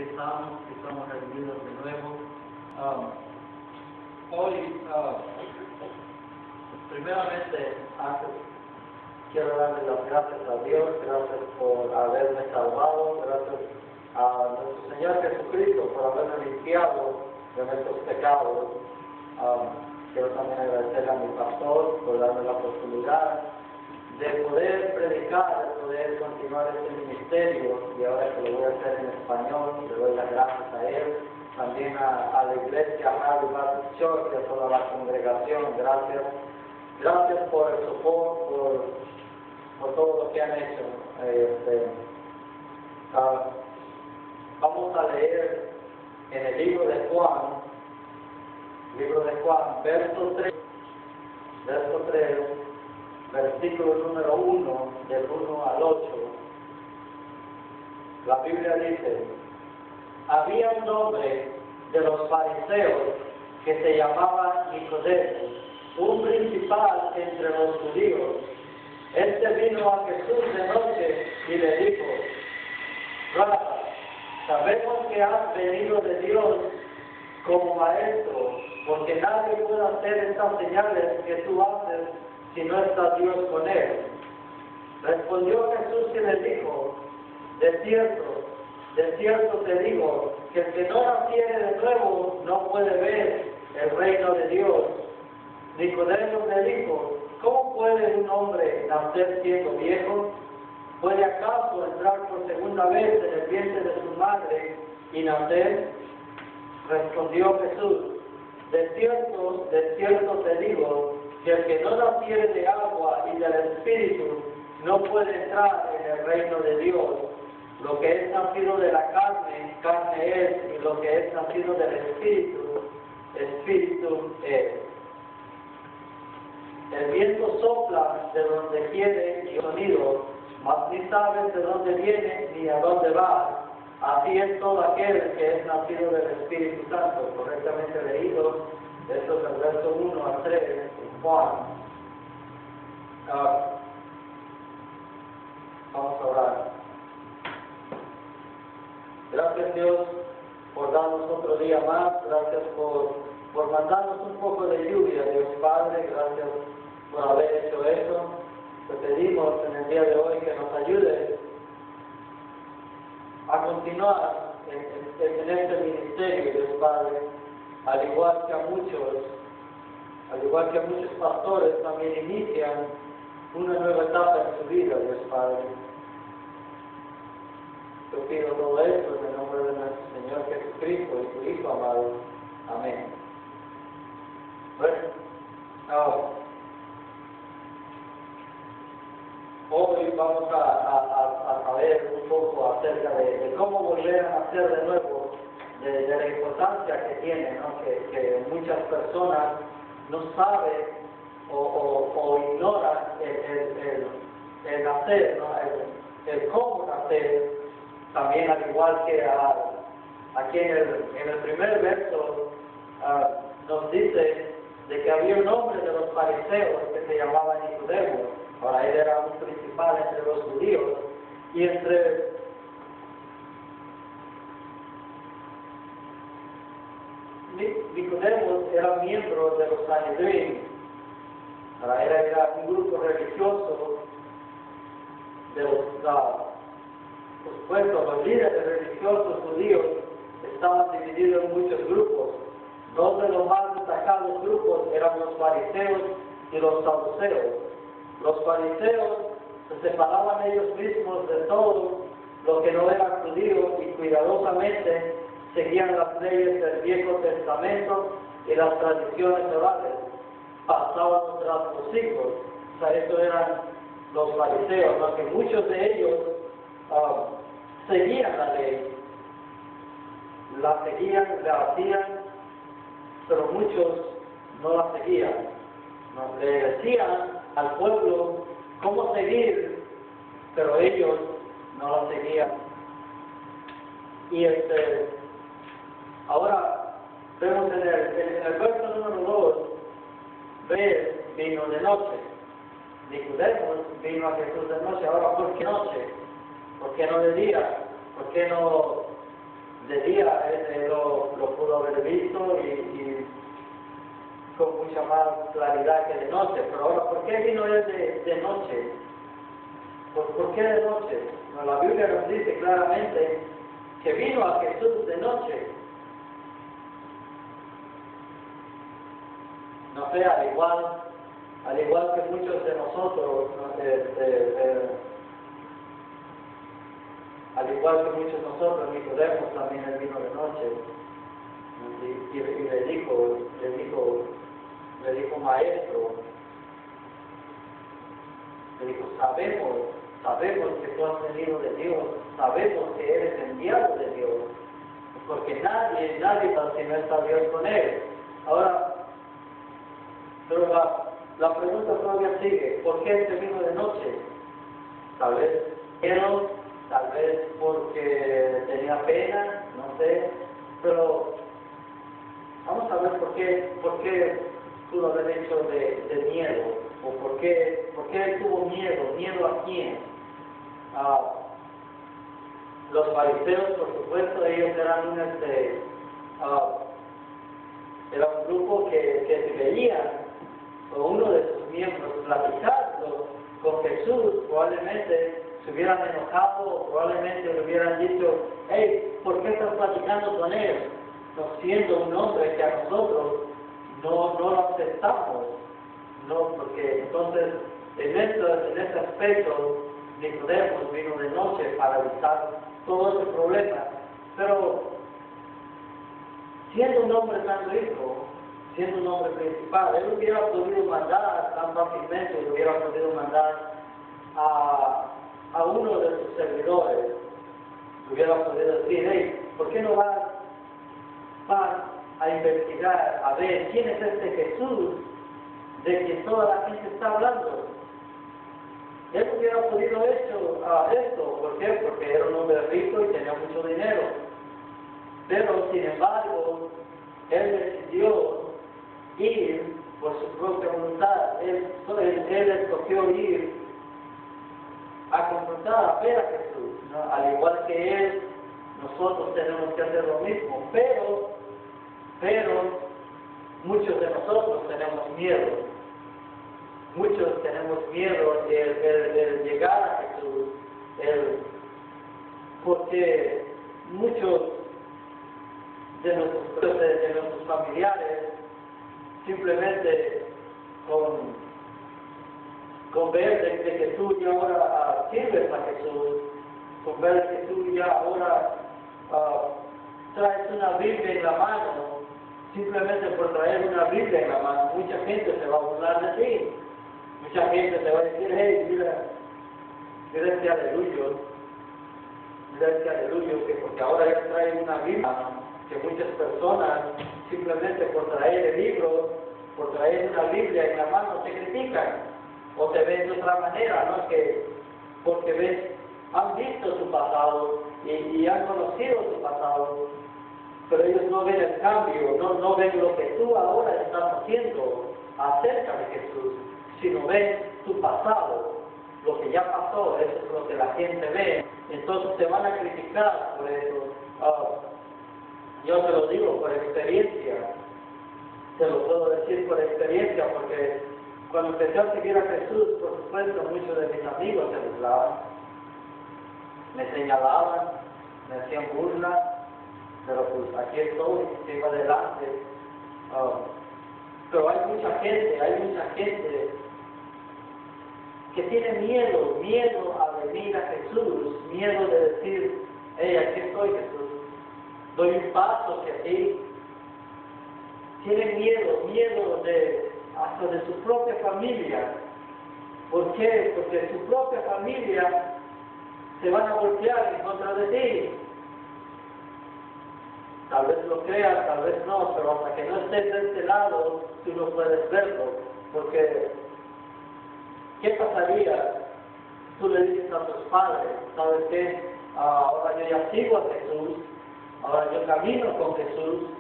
aquí estamos reunidos de nuevo. Hoy, primeramente, antes quiero darle las gracias a Dios, gracias por haberme salvado, gracias a nuestro Señor Jesucristo por haberme limpiado de nuestros pecados. Quiero también agradecerle a mi pastor por darme la oportunidad de poder predicar, de poder continuar este ministerio, y ahora que lo voy a hacer en español, le doy las gracias a él, también a la iglesia Harvard Baptist Church y a toda la congregación, gracias por el soporte, por todo lo que han hecho. Vamos a leer en el libro de Juan, verso 3, versículo número 1, del 1 al 8, la Biblia dice: había un hombre de los fariseos que se llamaba Nicodemo, un principal entre los judíos. Este vino a Jesús de noche y le dijo: Rabí, sabemos que has venido de Dios como maestro, porque nadie puede hacer estas señales que tú haces si no está Dios con él. Respondió Jesús y le dijo: de cierto te digo, que el que no naciere de nuevo no puede ver el reino de Dios. Nicodemo le dijo: ¿cómo puede un hombre nacer siendo viejo? ¿Puede acaso entrar por segunda vez en el vientre de su madre y nacer? Respondió Jesús: de cierto te digo, que el que no naciere de agua y del Espíritu no puede entrar en el reino de Dios. Lo que es nacido de la carne, carne es, y lo que es nacido del Espíritu, Espíritu es. El viento sopla de donde quiere y el sonido, mas ni sabes de dónde viene ni a dónde va. Así es todo aquel que es nacido del Espíritu Santo. Correctamente leído, esto es el verso 1 a 3 en Juan. Vamos a orar. Gracias, Dios, por darnos otro día más. Gracias por mandarnos un poco de lluvia, Dios Padre. Gracias por haber hecho eso. Te pedimos en el día de hoy que nos ayude a continuar en este ministerio, Dios Padre, al igual que a muchos pastores también inician una nueva etapa en su vida, Dios Padre. Te pido todo esto en el nombre de nuestro Señor Jesucristo y tu Hijo amado. Amén. Bueno, hoy vamos a saber un poco acerca de cómo volver a nacer de nuevo, de la importancia que tiene, ¿no? que muchas personas no saben o ignoran el nacer, ¿no? el cómo nacer. También, al igual que aquí en el primer verso nos dice de que había un hombre de los fariseos que se llamaba Nicodemo. Ahora, él era un principal entre los judíos, y Nicodemo era miembro de los Sanedrín. Ahora, él era un grupo religioso de por supuesto, los líderes religiosos judíos estaban divididos en muchos grupos. Dos de los más destacados grupos eran los fariseos y los saduceos. Los fariseos se separaban ellos mismos de todo lo que no era judío y cuidadosamente seguían las leyes del Viejo Testamento y las tradiciones orales. Pasaban tras los siglos. O sea, estos eran los fariseos, aunque muchos de ellos seguían la ley, la hacían, pero muchos no la seguían. No, le decían al pueblo cómo seguir, pero ellos no la seguían. Y ahora vemos en el verso número 2, vino de noche. Nicodemo vino a Jesús de noche. Ahora, ¿por qué noche? ¿Por qué no de día? ¿Por qué no de día, él lo pudo haber visto y con mucha más claridad que de noche. Pero ahora, ¿por qué vino él de noche? ¿Por qué de noche? No, la Biblia nos dice claramente que vino a Jesús de noche. No sé, al igual que muchos de nosotros, Nicodemo también él vino de noche y le dijo maestro, le dijo, sabemos que tú has venido de Dios, sabemos que eres enviado de Dios, porque nadie va si no está Dios con él. Ahora, pero la pregunta todavía sigue, ¿por qué él vino de noche? Tal vez miedo, tal vez porque tenía pena, no sé, pero vamos a ver por qué pudo haber hecho de miedo, o por qué él tuvo miedo a quién. Los fariseos, por supuesto, ellos eran era un grupo que si veían o uno de sus miembros platicando con Jesús, probablemente se hubieran enojado, probablemente le hubieran dicho, hey, ¿por qué estás platicando con él? No siendo un hombre que a nosotros no lo aceptamos, no, porque entonces en este aspecto Nicodemo vino de noche para evitar todo ese problema, pero siendo un hombre tan rico, siendo un hombre principal, él hubiera podido mandar tan fácilmente, hubiera podido mandar a uno de sus servidores, hubiera podido decir, hey, ¿por qué no vas a investigar, a ver quién es este Jesús de quien toda la gente está hablando? Él hubiera podido hecho esto, ¿por qué? Porque era un hombre rico y tenía mucho dinero. Pero, sin embargo, él decidió ir por su propia voluntad. Él escogió ir a confrontar, a ver a Jesús, ¿no? Al igual que él, nosotros tenemos que hacer lo mismo. Pero, muchos de nosotros tenemos miedo. Muchos tenemos miedo de llegar a Jesús, porque muchos de nuestros familiares simplemente con ver de que tú ya ahora sirves a Jesús, con ver que tú ya ahora traes una Biblia en la mano, simplemente por traer una Biblia en la mano, mucha gente se va a burlar de ti. Mucha gente te va a decir, hey, mira este aleluyo, que porque ahora ya trae una Biblia, que muchas personas simplemente por traer el libro, por traer una Biblia en la mano te critican, o te ven de otra manera, ¿no? Porque han visto tu pasado y han conocido tu pasado, pero ellos no ven el cambio, no ven lo que tú ahora estás haciendo acerca de Jesús, sino ven tu pasado, lo que ya pasó, eso es lo que la gente ve. Entonces te van a criticar por eso. Yo te lo digo por experiencia, te lo puedo decir por experiencia, porque cuando empecé a seguir a Jesús, por supuesto, muchos de mis amigos se burlaban, me señalaban, me hacían burla, pero pues aquí estoy, sigo adelante. Pero hay mucha gente que tiene miedo a venir a Jesús, miedo de decir, hey, aquí estoy, Jesús, doy un paso hacia ti. Tiene miedo hasta de su propia familia. ¿Por qué? Porque su propia familia se van a golpear en contra de ti. Tal vez lo creas, tal vez no, pero hasta que no estés de este lado, tú no puedes verlo, porque ¿qué pasaría? Tú le dices a tus padres, ¿sabes qué? Ahora yo ya sigo a Jesús, ahora yo camino con Jesús,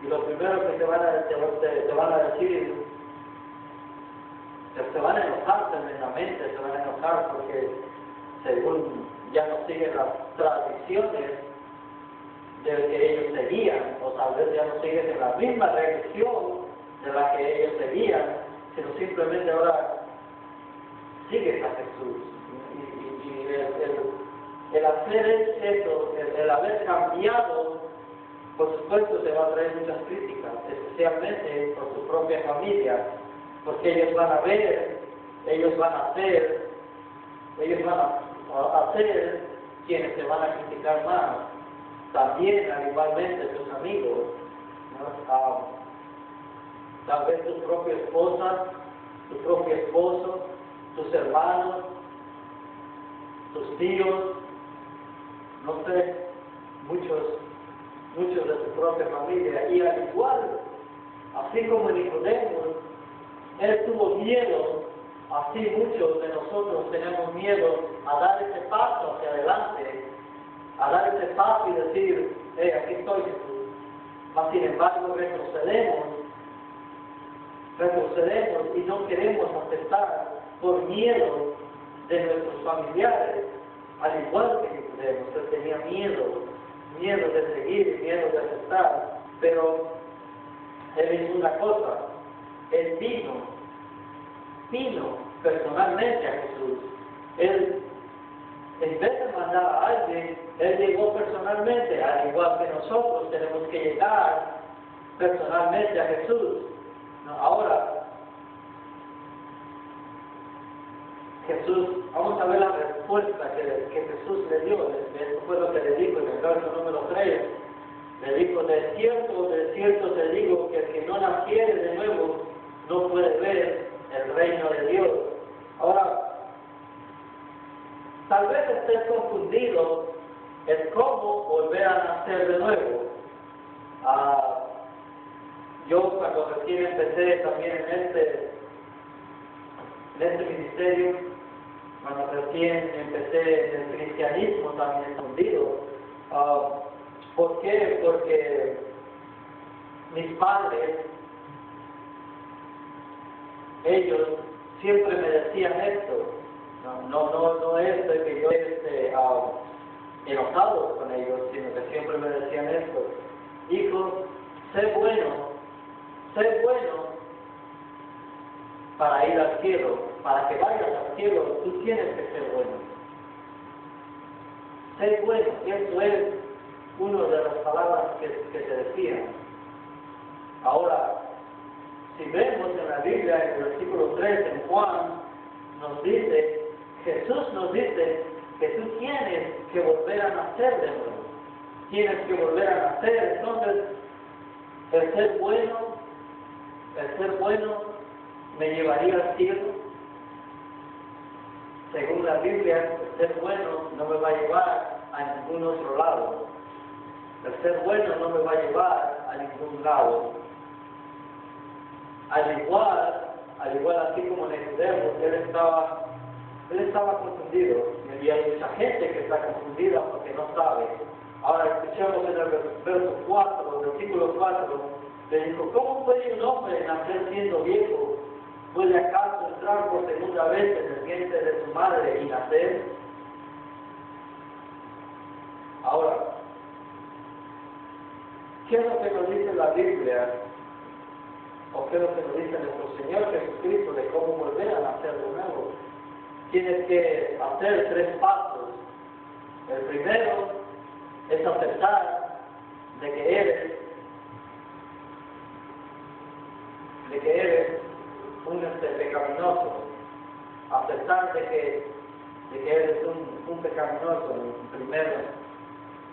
y lo primero que te van a decir, te van a enojar tremendamente, te van a enojar porque según ya no siguen las tradiciones del que ellos seguían, o tal vez ya no sigues en la misma religión de la que ellos seguían, sino simplemente ahora sigues a Jesús. Y el hacer eso, el haber cambiado, por supuesto te va a traer muchas críticas, especialmente por tu propia familia, porque ellos van a ver, ellos van a ser quienes te van a criticar más. También, al igualmente, tus amigos, ¿no? Tal vez tu propia esposa, tu propio esposo, tus hermanos, tus tíos, no sé, muchos de tu propia familia. Y al igual, así como Nicodemo, él tuvo miedo, así muchos de nosotros tenemos miedo a dar ese paso hacia adelante, a dar ese paso y decir, aquí estoy, Jesús. Mas sin embargo retrocedemos y no queremos aceptar por miedo de nuestros familiares, al igual que Nicodemo. Él tenía miedo de seguir, miedo de aceptar, pero él hizo una cosa, él vino personalmente a Jesús. Él, en vez de mandar a alguien, él llegó personalmente, al igual que nosotros tenemos que llegar personalmente a Jesús. ¿No? Ahora, Jesús, vamos a ver la respuesta que Jesús le dio. Eso fue lo que le dijo en el verso número 3. Le dijo, de cierto te digo que el que no naciere de nuevo no puede ver el reino de Dios. Ahora, tal vez estés confundido en cómo volver a nacer de nuevo. Yo cuando recién empecé también en este ministerio, cuando recién empecé en el cristianismo también confundido. ¿Por qué? Porque mis padres, ellos siempre me decían esto. No es de que yo esté enojado con ellos, sino que siempre me decían esto. Hijo, sé bueno para ir al cielo. Para que vayas al cielo, tú tienes que ser bueno. Sé bueno, eso es una de las palabras que se decían. Ahora, si vemos en la Biblia, en el versículo 3, en Juan, Jesús nos dice que tú tienes que volver a nacer de nuevo. Tienes que volver a nacer. Entonces, el ser bueno me llevaría al cielo. Según la Biblia, el ser bueno no me va a llevar a ningún otro lado. El ser bueno no me va a llevar a ningún lado. Al igual así como Nicodemo, él estaba confundido. Y hay mucha gente que está confundida porque no sabe. Ahora escuchamos en el verso 4, versículo 4, le dijo, ¿cómo puede un hombre nacer siendo viejo? ¿Puede acaso entrar por segunda vez en el vientre de su madre y nacer? Ahora, ¿qué es lo que nos dice la Biblia? ¿O qué es lo que nos dice nuestro Señor Jesucristo de cómo volver a nacer de nuevo? Tienes que hacer 3 pasos. El primero es aceptar de que eres un pecaminoso. Aceptar de que eres un pecaminoso, primero.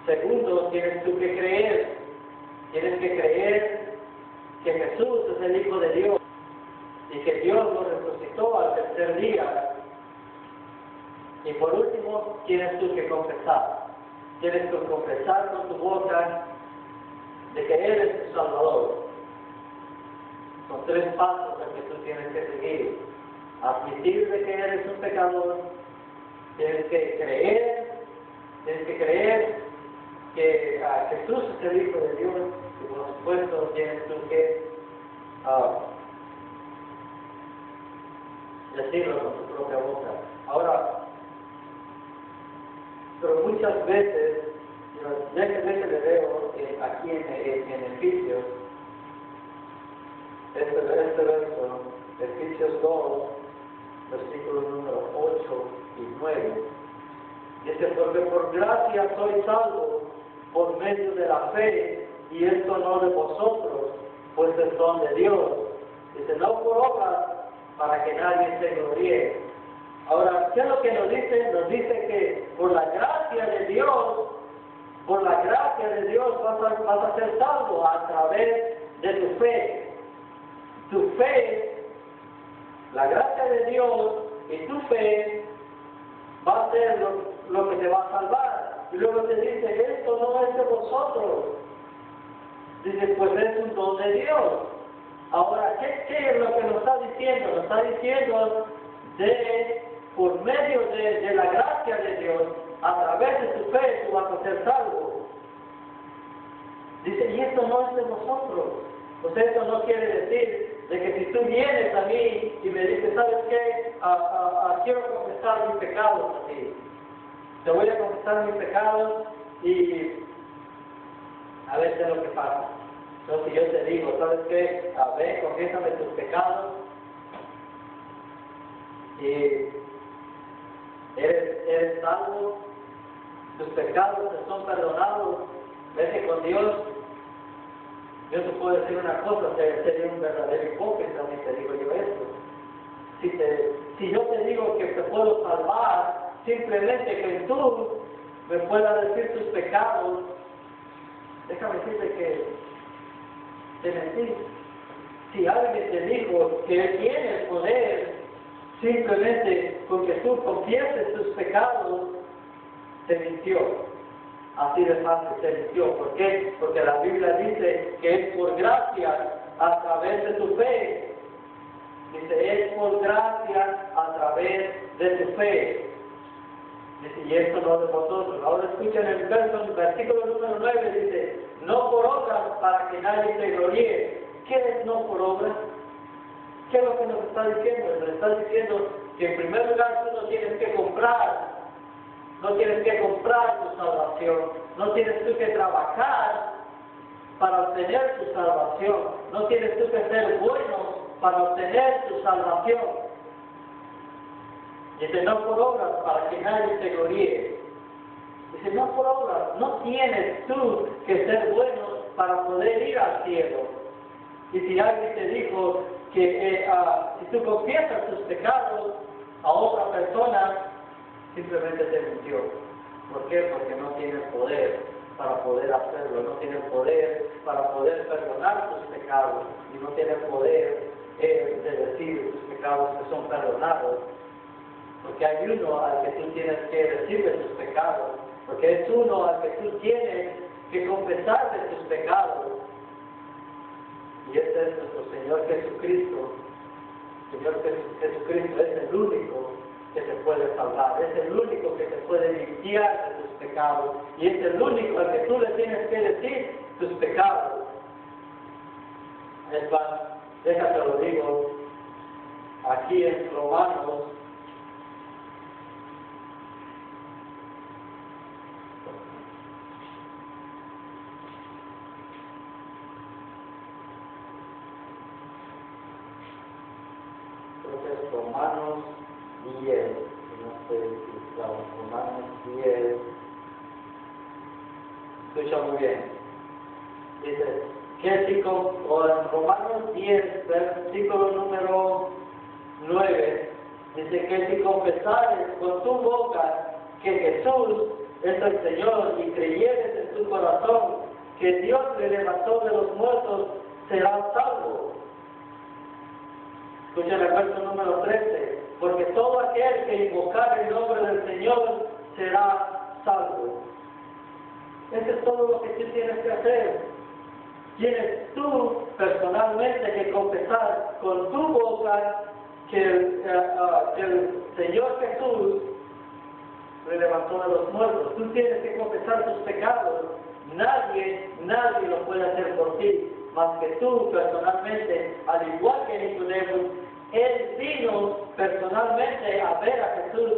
Segundo, tienes tú que creer. Tienes que creer que Jesús es el Hijo de Dios y que Dios lo resucitó al tercer día. Y por último, tienes tú que confesar. Tienes que confesar con tu boca de que eres tu Salvador. Son 3 pasos en que tú tienes que seguir. Admitir de que eres un pecador. Tienes que creer que Jesús es el Hijo de Dios. Y por supuesto tienes tú que decirlo con tu propia boca. Ahora, pero muchas veces Déjenme leo aquí en Efesios, este verso, Efesios 2, versículos número 8 y 9. Dice, porque por gracia sois salvos por medio de la fe, y esto no de vosotros, pues es don de Dios. Dice, no por obras, para que nadie se gloríe. Ahora, ¿qué es lo que nos dice? Nos dice que por la gracia de Dios, vas a ser salvo a través de tu fe. Tu fe, la gracia de Dios y tu fe va a ser lo que te va a salvar. Y luego te dice, esto no es de vosotros. Dice, pues es un don de Dios. Ahora, ¿qué es lo que nos está diciendo? Nos está diciendo por medio de la gracia de Dios, a través de tu fe, tú vas a ser salvo. Dice, y esto no es de vosotros. Pues esto no quiere decir de que si tú vienes a mí y me dices, ¿sabes qué? Quiero confesar mis pecados a ti. Te voy a confesar mis pecados y a ver qué es lo que pasa. Entonces yo te digo, ¿sabes qué? Ven, confiésame tus pecados y eres salvo, tus pecados te son perdonados, vete con Dios. Yo te puedo decir una cosa, sería un verdadero hipócrita si te digo yo esto. Si yo te digo que te puedo salvar, simplemente que tú me puedas decir tus pecados, déjame decirte que te mentí. Si alguien te dijo que Él tiene el poder, simplemente porque tú confieses tus pecados, te mintió. Así de fácil te mintió. ¿Por qué? Porque la Biblia dice que es por gracia a través de tu fe. Dice, es por gracia a través de tu fe. Dice, y esto no es de vosotros. Ahora escuchen el versículo número 9, dice, no por obras para que nadie se gloríe. ¿Qué es no por obras? ¿Qué es lo que nos está diciendo? Nos está diciendo que en primer lugar tú no tienes que comprar. No tienes que comprar tu salvación. No tienes tú que trabajar para obtener tu salvación. No tienes tú que ser bueno para obtener tu salvación. Dice, no por obras para que nadie se gloríe. Dice, no por obras. No tienes tú que ser bueno para poder ir al cielo. Y si alguien te dijo que si tú confiesas tus pecados a otra persona, simplemente te mintió. ¿Por qué? Porque no tiene poder para poder hacerlo, no tiene poder para poder perdonar tus pecados, y no tiene poder de decir tus pecados que son perdonados. Porque hay uno al que tú tienes que decirle tus pecados, porque es uno al que tú tienes que confesar de tus pecados. Y este es nuestro Señor Jesucristo. Señor Jesucristo es el único que te puede salvar, es el único que te puede limpiar de tus pecados, y es el único al que tú le tienes que decir tus pecados. Es más, déjate lo digo, aquí en Romanos, Romanos 10, no sé si estamos, Romanos 10, escucha muy bien, dice, que si Romanos 10, versículo número 9, dice que si confesares con tu boca que Jesús es el Señor y creyeres en tu corazón que Dios le levantó de los muertos, serás salvo. Escucha el verso número 13, porque todo aquel que invocar el nombre del Señor será salvo. Eso es todo lo que tú tienes que hacer. Tienes tú personalmente que confesar con tu boca que el Señor Jesús le levantó de los muertos. Tú tienes que confesar tus pecados. Nadie lo puede hacer por ti, más que tú personalmente, al igual que Nicodemo. Él vino personalmente a ver a Jesús.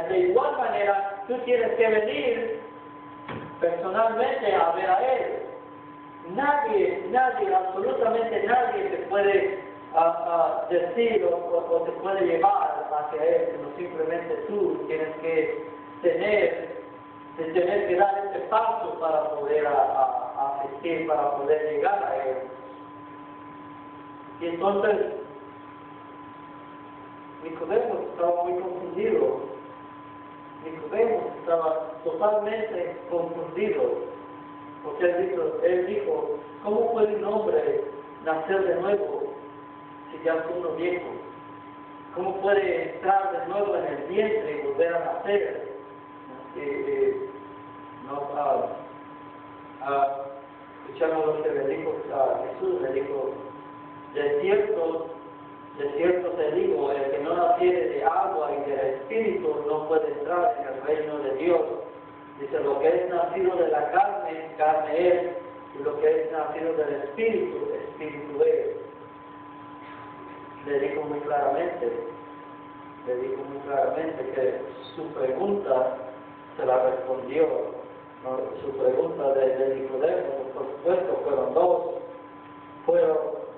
De igual manera, tú tienes que venir personalmente a ver a Él. Nadie, absolutamente nadie te puede decir o te puede llevar hacia Él, sino simplemente tú tienes que tener que dar este paso para poder asistir, para poder llegar a Él. Y entonces, Nicodemo estaba muy confundido. Nicodemo estaba totalmente confundido, porque él dijo, ¿cómo puede un hombre nacer de nuevo si ya es uno viejo? ¿Cómo puede entrar de nuevo en el vientre y volver a nacer? Escuchamos lo que le dijo a Jesús, le dijo, de cierto te digo, el que no naciere de agua y del Espíritu no puede entrar en el reino de Dios. Dice, lo que es nacido de la carne, carne es, y lo que es nacido del Espíritu, Espíritu es. Le dijo muy claramente que su pregunta se la respondió, ¿no? Su pregunta de Nicodemo, por supuesto, fueron dos.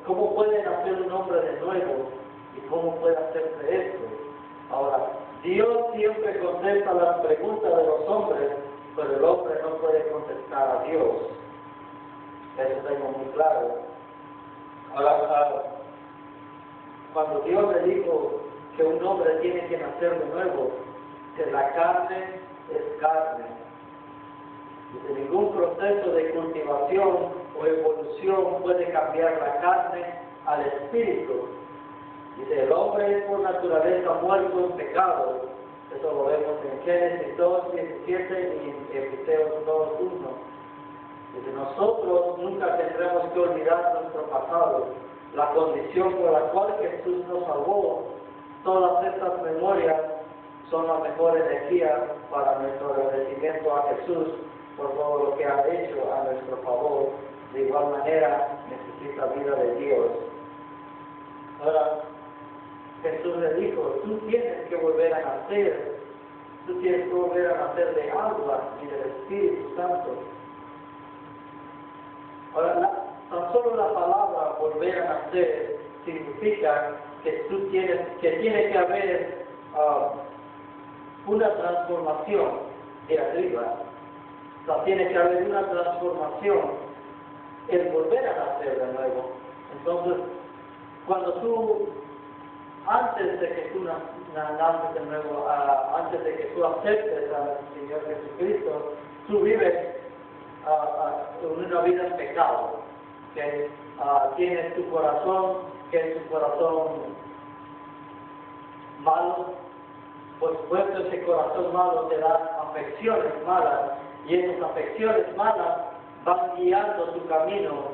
¿Cómo puede nacer un hombre de nuevo? ¿Y cómo puede hacerse esto? Ahora, Dios siempre contesta las preguntas de los hombres, pero el hombre no puede contestar a Dios. Eso tengo muy claro. Ahora, cuando Dios le dijo que un hombre tiene que nacer de nuevo, que la carne es carne. Dice, ningún proceso de cultivación o evolución puede cambiar la carne al espíritu. Dice, el hombre es por naturaleza muerto en pecado. Eso lo vemos en Génesis 2, 17 y en Efesios 2, 1. Dice, nosotros nunca tendremos que olvidar nuestro pasado, la condición por la cual Jesús nos salvó. Todas estas memorias son la mejor energía para nuestro agradecimiento a Jesús por todo lo que ha hecho a nuestro favor. De igual manera, necesita vida de Dios. Ahora, Jesús le dijo, tú tienes que volver a nacer. Tú tienes que volver a nacer de agua y del Espíritu Santo. Ahora, tan solo la palabra volver a nacer significa que tiene que haber una transformación de arriba. O sea, tiene que haber una transformación, el volver a nacer de nuevo. Entonces, cuando tú, antes de que tú naces de nuevo, antes de que tú aceptes al Señor Jesucristo, tú vives una vida en pecado, que tienes tu corazón, que es tu corazón malo. Por supuesto, ese corazón malo te da afecciones malas, y esas afecciones malas van guiando tu camino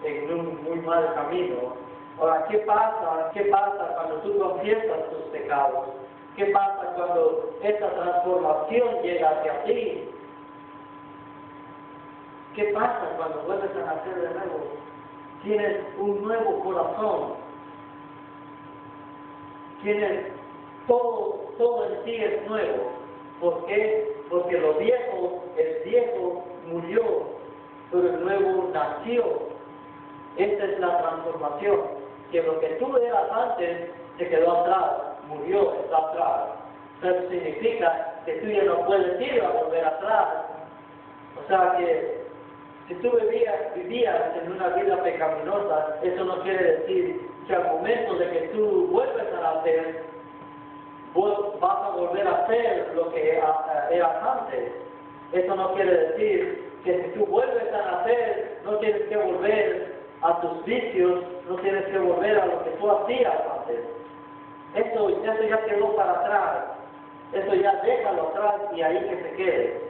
en un muy mal camino. Ahora, ¿qué pasa cuando tú confiesas tus pecados? ¿Qué pasa cuando esta transformación llega hacia ti? ¿Qué pasa cuando vuelves a nacer de nuevo? Tienes un nuevo corazón. Tienes todo en ti es nuevo. ¿Por qué? Porque lo viejo, el viejo murió, pero el nuevo nació. Esta es la transformación. Que lo que tú eras antes se quedó atrás, murió, está atrás. Eso significa que tú ya no puedes ir a volver atrás. O sea que si tú vivías en una vida pecaminosa, eso no quiere decir que al momento de que tú vuelves a nacer, vos vas a volver a hacer lo que eras antes. Eso no quiere decir que si tú vuelves a nacer, no tienes que volver a tus vicios, no tienes que volver a lo que tú hacías antes. Eso ya quedó para atrás. Eso ya déjalo atrás y ahí que se quede.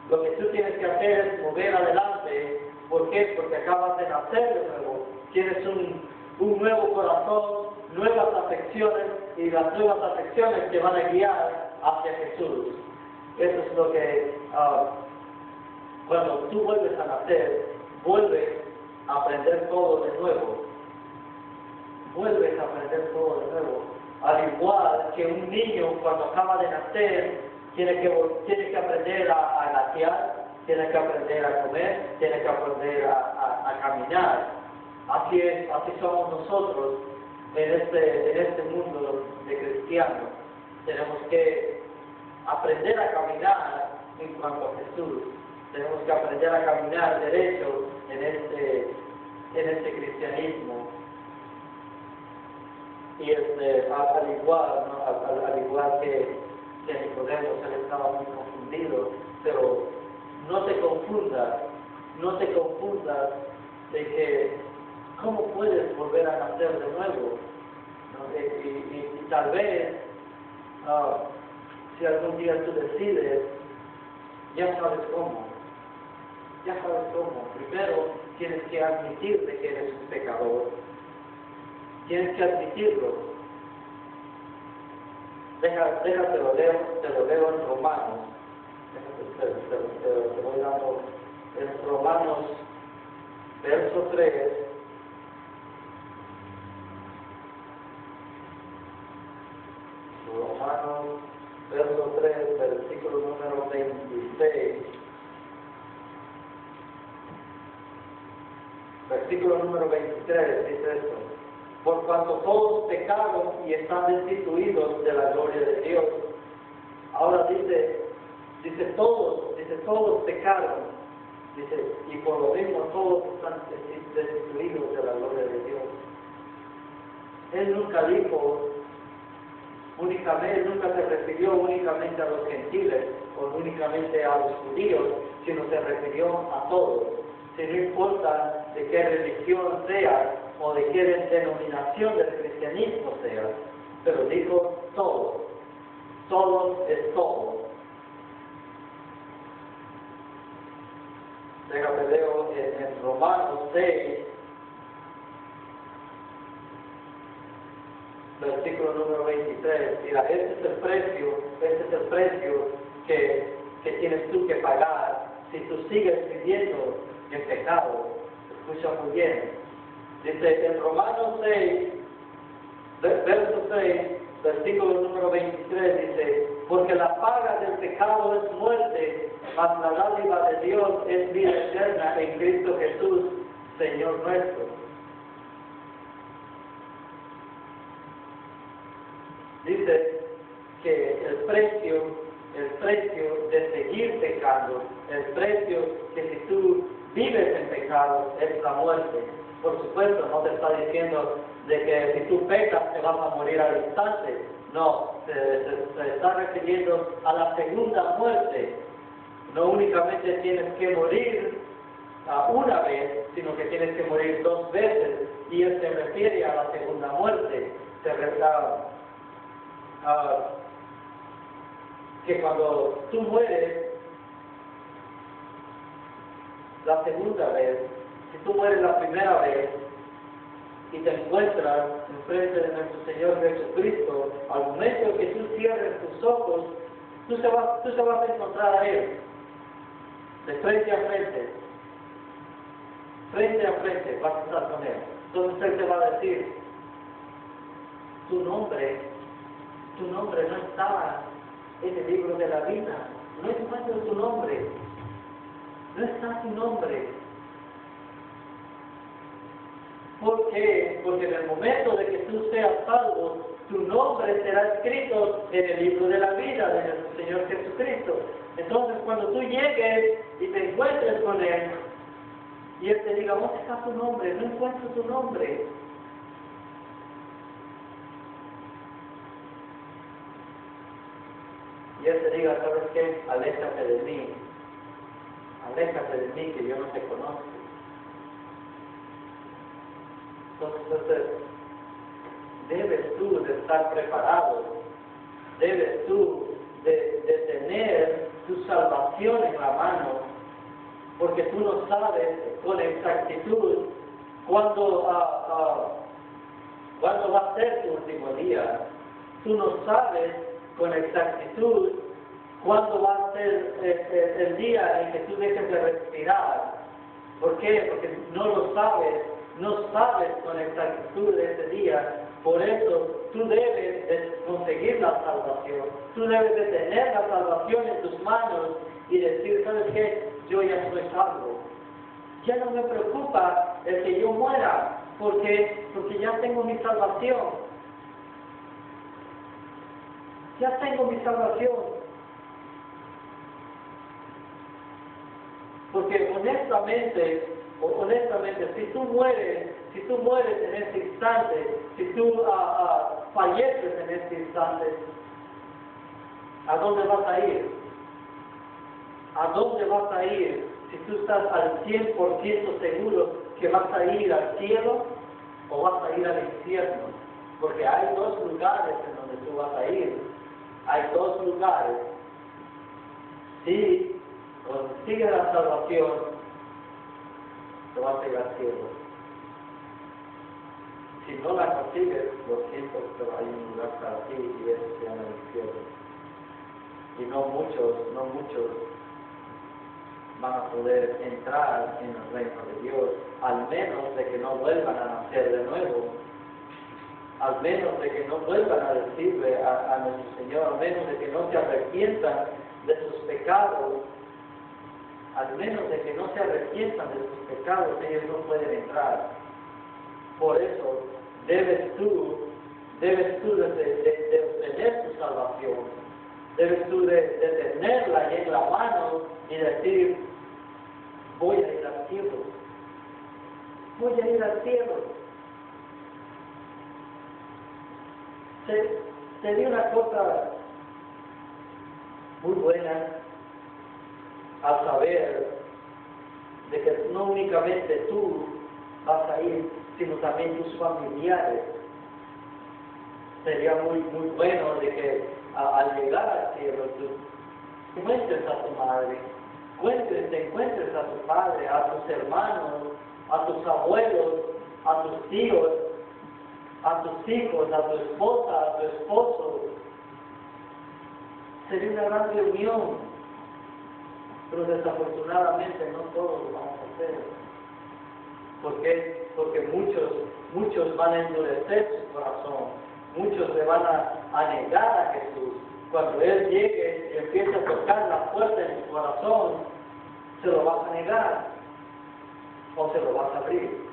Lo que tú tienes que hacer es mover adelante. ¿Por qué? Porque acabas de nacer de nuevo. Tienes un nuevo corazón, nuevas afecciones, y las nuevas afecciones te van a guiar hacia Jesús. Eso es lo que, cuando tú vuelves a nacer, vuelves a aprender todo de nuevo. Vuelves a aprender todo de nuevo. Al igual que un niño cuando acaba de nacer, tiene que aprender a gatear, tienes que aprender a comer, tienes que aprender a caminar. Así somos nosotros en este mundo de cristianos. Tenemos que aprender a caminar en cuanto a Jesús. Tenemos que aprender a caminar derecho en este cristianismo. Y al igual, ¿no? al igual que Nicodemo, él estaba muy confundido, pero no te confundas de que cómo puedes volver a nacer de nuevo, ¿no? Y tal vez si algún día tú decides, ya sabes cómo. Primero tienes que admitir de que eres un pecador. Tienes que admitirlo. Te lo leo en Romanos. Te voy dando en Romanos, verso 3. Romanos, verso 3, versículo número 26. Versículo número 23 dice esto: por cuanto todos pecaron y están destituidos de la gloria de Dios. Ahora dice todos pecaron, dice, y por lo mismo todos están destituidos de la gloria de Dios. Él nunca dijo únicamente, él nunca se refirió únicamente a los gentiles o únicamente a los judíos, sino se refirió a todos. Si no importa de qué religión seas o de qué denominación del cristianismo seas, pero dijo todos. Todos es todo. Déjame leo en Romanos 6, versículo número 23. Mira, este es el precio que tienes tú que pagar si tú sigues viviendo en pecado. Escucha muy bien. Dice en Romanos 6, verso 6, versículo número 23, dice: porque la paga del pecado es muerte, mas la dádiva de Dios es vida eterna en Cristo Jesús, Señor nuestro. Dice que el precio de seguir pecando, el precio que si tú vives en pecado es la muerte. Por supuesto, no te está diciendo de que si tú pecas te vas a morir al instante. No, se está refiriendo a la segunda muerte. No únicamente tienes que morir una vez, sino que tienes que morir 2 veces. Y él se refiere a la segunda muerte. Se refiere que cuando tú mueres la segunda vez, si tú mueres la primera vez y te encuentras en frente de nuestro Señor Jesucristo, al momento que tú cierres tus ojos, tú se vas a encontrar a Él, de frente a frente. Frente a frente vas a estar con Él. Entonces Él te va a decir: tu nombre no estaba en el libro de la vida. No encuentro tu nombre. No está tu nombre. ¿Por qué? Porque en el momento de que tú seas salvo, tu nombre será escrito en el libro de la vida de nuestro Señor Jesucristo. Entonces, cuando tú llegues y te encuentres con Él, y Él te diga: ¿dónde está tu nombre? No encuentro tu nombre. Y Él te diga: ¿sabes qué? Aléjate de mí. Aléjate de mí, que yo no te conozco. Entonces, debes tú de estar preparado. Debes tú de tener tu salvación en la mano. Porque tú no sabes con exactitud cuándo va a ser tu último día. Tú no sabes con exactitud cuándo va a ser el día en que tú dejes de respirar. ¿Por qué? Porque no lo sabes, no sabes con exactitud de ese día. Por eso tú debes de conseguir la salvación. Tú debes de tener la salvación en tus manos y decir: ¿sabes qué? yo ya estoy salvo. Ya no me preocupa el que yo muera, porque ya tengo mi salvación. Ya tengo mi salvación. Porque honestamente, si tú mueres en este instante, si tú falleces en este instante, ¿a dónde vas a ir? ¿A dónde vas a ir si tú estás al 100% seguro que vas a ir al cielo o vas a ir al infierno? Porque hay dos lugares en donde tú vas a ir. Hay dos lugares. Si consigues la salvación, te vas a ir al cielo. Si no la consigues, lo siento, pero hay un lugar para ti y eso se llama el infierno. Y no muchos van a poder entrar en el reino de Dios, al menos de que no vuelvan a nacer de nuevo, al menos de que no vuelvan a decirle a nuestro Señor, al menos de que no se arrepientan de sus pecados, al menos de que no se arrepientan de sus pecados, ellos no pueden entrar. Por eso debes tú de obtener tu salvación, debes tú de tenerla ahí en la mano y decir, voy a ir al cielo, voy a ir al cielo. Sería una cosa muy buena al saber de que no únicamente tú vas a ir, sino también tus familiares. Sería muy bueno de que al llegar al cielo tú encuentres a tu madre, te encuentres a tu padre, a tus hermanos, a tus abuelos, a tus tíos, a tus hijos, a tu esposa, a tu esposo. Sería una gran reunión, pero desafortunadamente no todos lo vamos a hacer. ¿Por qué? Porque muchos van a endurecer su corazón, muchos le van a negar a Jesús. Cuando Él llegue y empiece a tocar la puerta en su corazón, se lo vas a negar o se lo vas a abrir.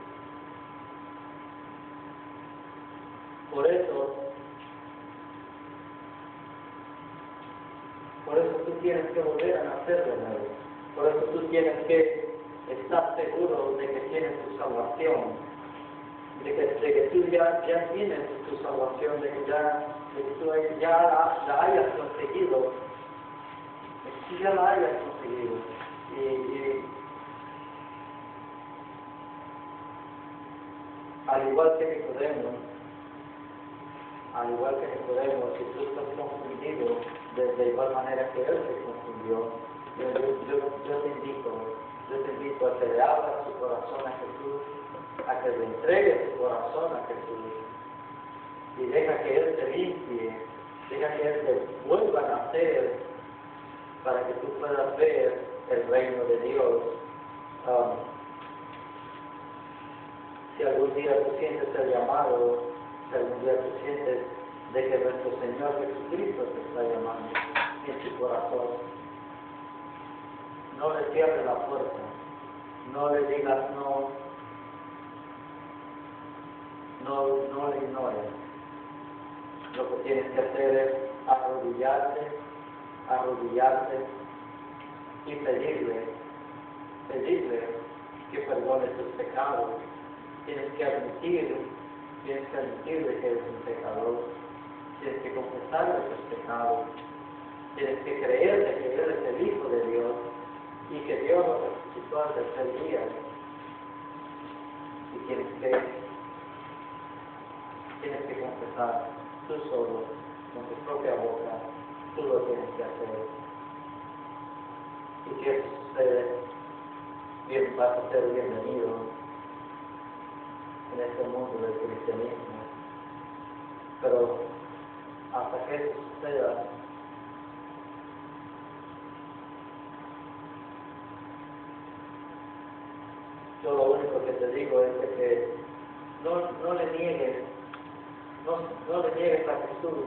Por eso tú tienes que volver a nacer de nuevo. Por eso tú tienes que estar seguro de que tienes tu salvación, de que tú ya tienes tu salvación, de que tú ya la hayas conseguido, de que tú ya la hayas conseguido. Y al igual que Nicodemo, si tú estás confundido de igual manera que él se confundió, yo te invito a que le abras tu corazón a Jesús, a que le entregues tu corazón a Jesús y deja que Él te limpie, deja que Él te vuelva a nacer para que tú puedas ver el reino de Dios. Si algún día tú sientes el llamado, si algún día tú sientes de que nuestro Señor Jesucristo te está llamando en tu corazón, no le cierres la puerta, no le digas no le ignores. Lo que tienes que hacer es arrodillarte y pedirle que perdone tus pecados. Tienes que admitirle que eres un pecador. Tienes que confesarle tus pecados. Tienes que creerle que eres el Hijo de Dios y que Dios lo resucitó al tercer día. Y tienes que confesar tú solo, con tu propia boca, tú lo tienes que hacer. Y si eso sucede, vas a ser bienvenido en este mundo del cristianismo. Pero hasta que eso suceda, yo lo único que te digo es de que no le niegues a Jesús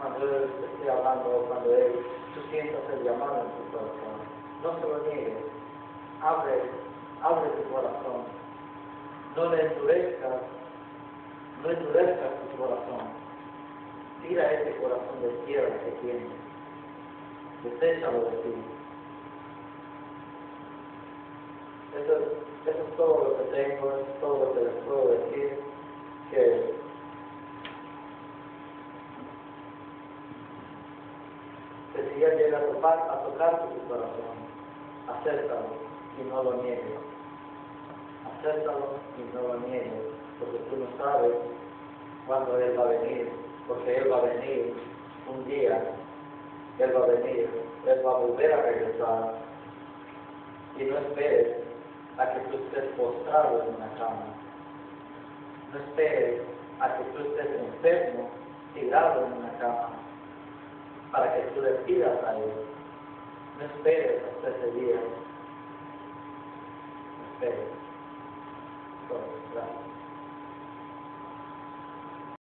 cuando Él te esté hablando, cuando tú sientas el llamado en tu corazón. No se lo niegues. abre tu corazón. No endurezcas tu corazón. Tira ese corazón de piedra que tienes. Deséchalo de ti. Eso es todo lo que tengo, es todo lo que les puedo decir. Que si Él llega a tocar tu corazón, acéptalo y no lo niegues. Acéptalo y no lo niegues, porque tú no sabes cuándo Él va a venir, porque Él va a venir un día, Él va a venir, Él va a volver a regresar. Y no esperes a que tú estés postrado en una cama. No esperes a que tú estés enfermo, tirado en una cama, para que tú le pidas a Él. No esperes hasta ese día. No esperes. Gracias.